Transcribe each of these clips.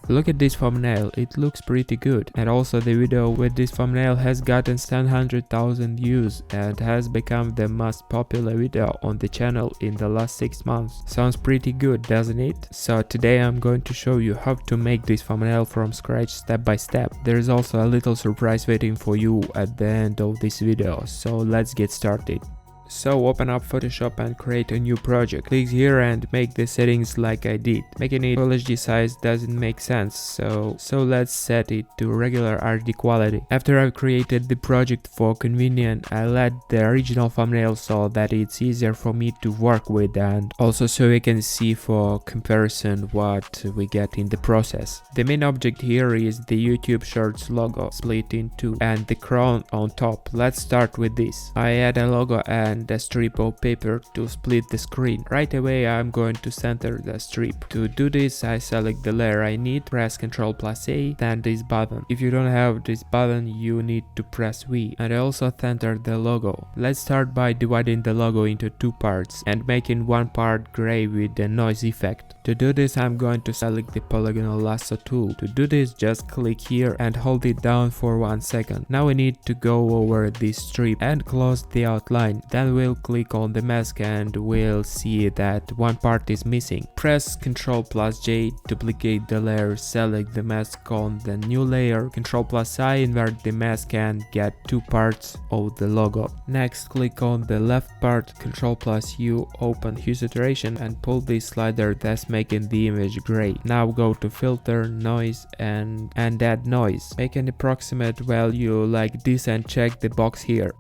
Look at this thumbnail, it looks pretty good. And also the video with this thumbnail has gotten 700,000 views and has become the most popular video on the channel in the last 6 months. Sounds pretty good, doesn't it? So today I'm going to show you how to make this thumbnail from scratch step by step. There is also a little surprise waiting for you at the end of this video, so let's get started. So open up Photoshop and create a new project. Click here and make the settings like I did. Making it Full HD size doesn't make sense, so let's set it to regular HD quality. After I've created the project for convenience, I'll add the original thumbnail so that it's easier for me to work with, and also so you can see for comparison what we get in the process. The main object here is the YouTube Shorts logo split in two and the crown on top. Let's start with this. I add a logo and a strip of paper to split the screen. Right away I'm going to center the strip. To do this I select the layer I need, press Ctrl+A, then this button. If you don't have this button you need to press V, and I also center the logo. Let's start by dividing the logo into two parts and making one part gray with the noise effect. To do this I'm going to select the polygonal lasso tool. To do this just click here and hold it down for 1 second. Now we need to go over this strip and close the outline. Then we'll click on the mask and we'll see that one part is missing. Press Ctrl+J, duplicate the layer, select the mask on the new layer, Ctrl+I, invert the mask and get two parts of the logo. Next click on the left part, Ctrl+U, open hue saturation and pull this slider that's making the image gray. Now go to filter, noise and add noise. Make an approximate value like this and check the box here.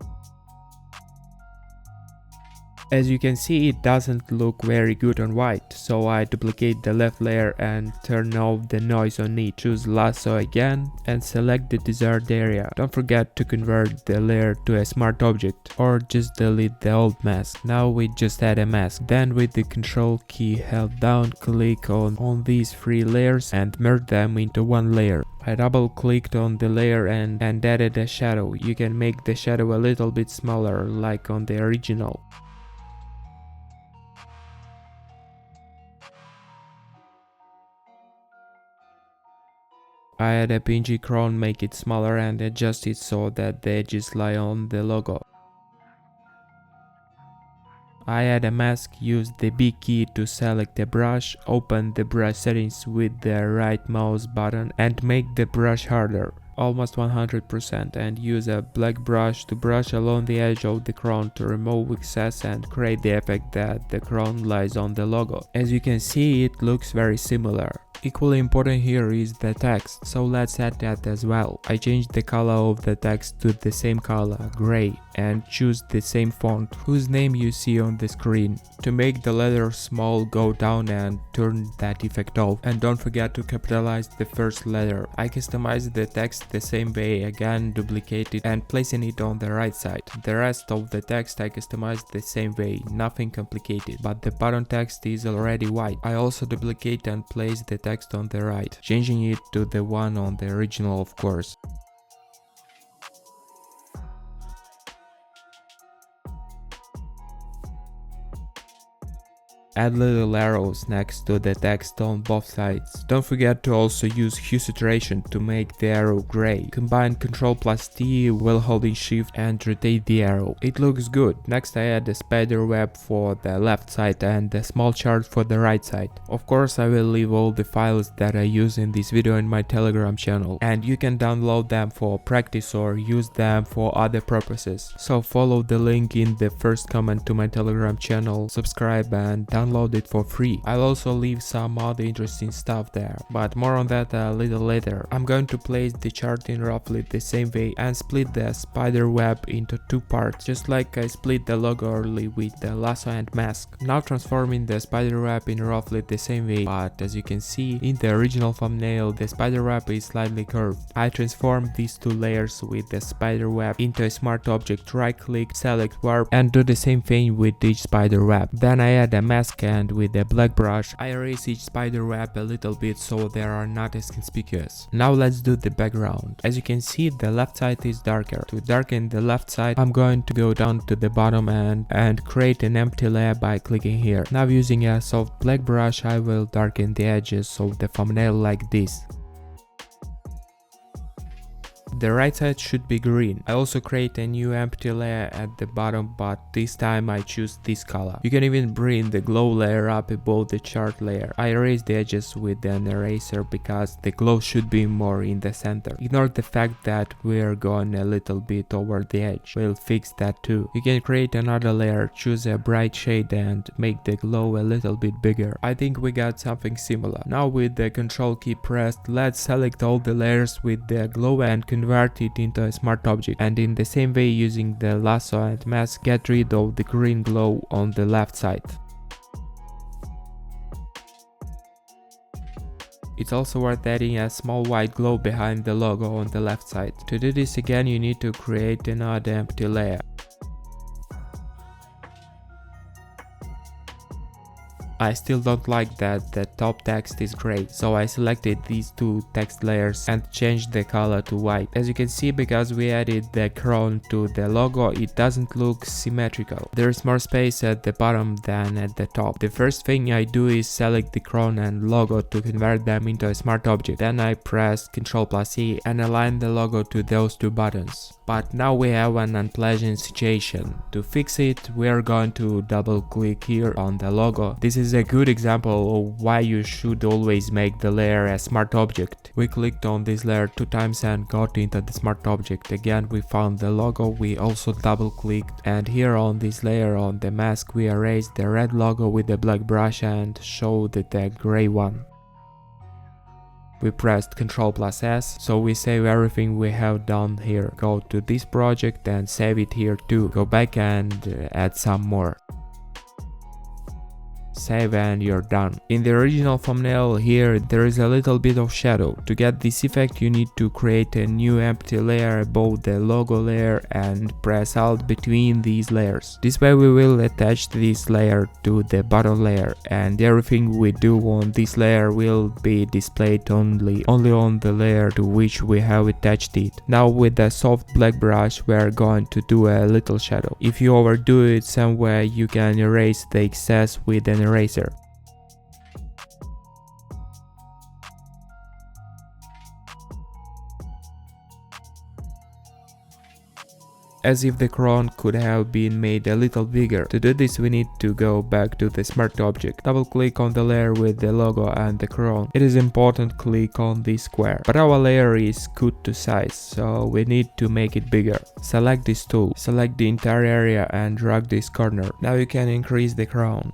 As you can see, it doesn't look very good on white, so I duplicate the left layer and turn off the noise on it. Choose lasso again and select the desired area. Don't forget to convert the layer to a smart object or just delete the old mask. Now we just add a mask. Then with the Control key held down, click on these three layers and merge them into one layer. I double clicked on the layer and added a shadow. You can make the shadow a little bit smaller like on the original. I add a PNG crown, make it smaller and adjust it so that the edges lie on the logo. I add a mask, use the B key to select a brush, open the brush settings with the right mouse button and make the brush harder, almost 100%, and use a black brush to brush along the edge of the crown to remove excess and create the effect that the crown lies on the logo. As you can see, it looks very similar. Equally important here is the text, so let's add that as well. I changed the color of the text to the same color, gray, and choose the same font whose name you see on the screen. To make the letter small, go down and turn that effect off, and don't forget to capitalize the first letter. I customized the text the same way, again duplicate it and placing it on the right side. The rest of the text I customized the same way, nothing complicated, but the bottom text is already white. I also duplicate and place the text on the right, changing it to the one on the original of course. Add little arrows next to the text on both sides. Don't forget to also use hue saturation to make the arrow gray. Combine Ctrl+T while holding shift and rotate the arrow. It looks good. Next I add a spider web for the left side and a small chart for the right side. Of course I will leave all the files that I use in this video in my Telegram channel, and you can download them for practice or use them for other purposes. So follow the link in the first comment to my Telegram channel, subscribe and download it for free. I'll also leave some other interesting stuff there, but more on that a little later. I'm going to place the chart in roughly the same way and split the spider web into two parts, just like I split the logo early with the lasso and mask. Now transforming the spider web in roughly the same way, but as you can see in the original thumbnail the spider web is slightly curved. I transformed these two layers with the spider web into a smart object, right click, select warp and do the same thing with each spider web. Then I add a mask mask, and with the black brush I erase each spider web a little bit so they are not as conspicuous. Now let's do the background. As you can see, the left side is darker. To darken the left side, I'm going to go down to the bottom and create an empty layer by clicking here. Now using a soft black brush I will darken the edges of the thumbnail like this. The right side should be green. I also create a new empty layer at the bottom, but this time I choose this color. You can even bring the glow layer up above the chart layer. I erase the edges with an eraser because the glow should be more in the center. Ignore the fact that we're going a little bit over the edge. We'll fix that too. You can create another layer, choose a bright shade and make the glow a little bit bigger. I think we got something similar. Now with the Control key pressed, let's select all the layers with the glow and convert it into a smart object, and in the same way using the lasso and mask get rid of the green glow on the left side. It's also worth adding a small white glow behind the logo on the left side. To do this again you need to create another empty layer. I still don't like that the top text is gray, so I selected these two text layers and changed the color to white. As you can see, because we added the crown to the logo, it doesn't look symmetrical. There is more space at the bottom than at the top. The first thing I do is select the crown and logo to convert them into a smart object. Then I press Ctrl+E and align the logo to those two buttons. But now we have an unpleasant situation. To fix it, we are going to double click here on the logo. This is a good example of why you should always make the layer a smart object. We clicked on this layer 2 times and got into the smart object. Again we found the logo, we also double clicked, and here on this layer on the mask we erased the red logo with the black brush and showed the gray one. We pressed Ctrl+S, so we save everything we have done here. Go to this project and save it here too. Go back and add some more. Save and you're done. In the original thumbnail here there is a little bit of shadow. To get this effect you need to create a new empty layer above the logo layer and press Alt between these layers. This way we will attach this layer to the bottom layer, and everything we do on this layer will be displayed only on the layer to which we have attached it. Now with the soft black brush we are going to do a little shadow. If you overdo it somewhere you can erase the excess with an eraser. As if the crown could have been made a little bigger. To do this we need to go back to the smart object. Double click on the layer with the logo and the crown. It is important click on this square. But our layer is cut to size, so we need to make it bigger. Select this tool, select the entire area and drag this corner. Now you can increase the crown.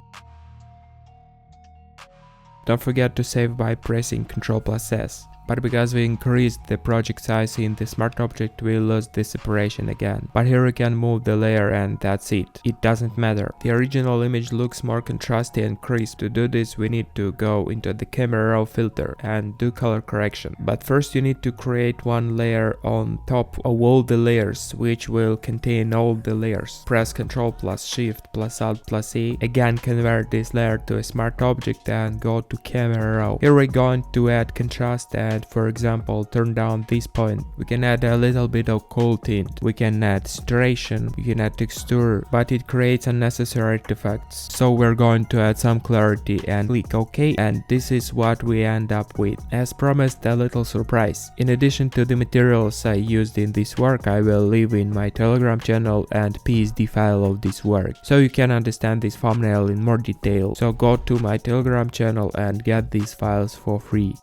Don't forget to save by pressing Ctrl+S. But because we increased the project size in the smart object, we lose the separation again. But here we can move the layer and that's it. It doesn't matter. The original image looks more contrasty and crisp. To do this we need to go into the camera raw filter and do color correction. But first you need to create one layer on top of all the layers, which will contain all the layers. Press Ctrl+Shift+Alt+E. Again convert this layer to a smart object and go to camera raw. Here we're going to add contrast and for example turn down this point. We can add a little bit of cool tint, we can add saturation, we can add texture, but it creates unnecessary artifacts. So we're going to add some clarity and click OK, and this is what we end up with. As promised, a little surprise. In addition to the materials I used in this work, I will leave in my Telegram channel and PSD file of this work, so you can understand this thumbnail in more detail. So go to my Telegram channel and get these files for free.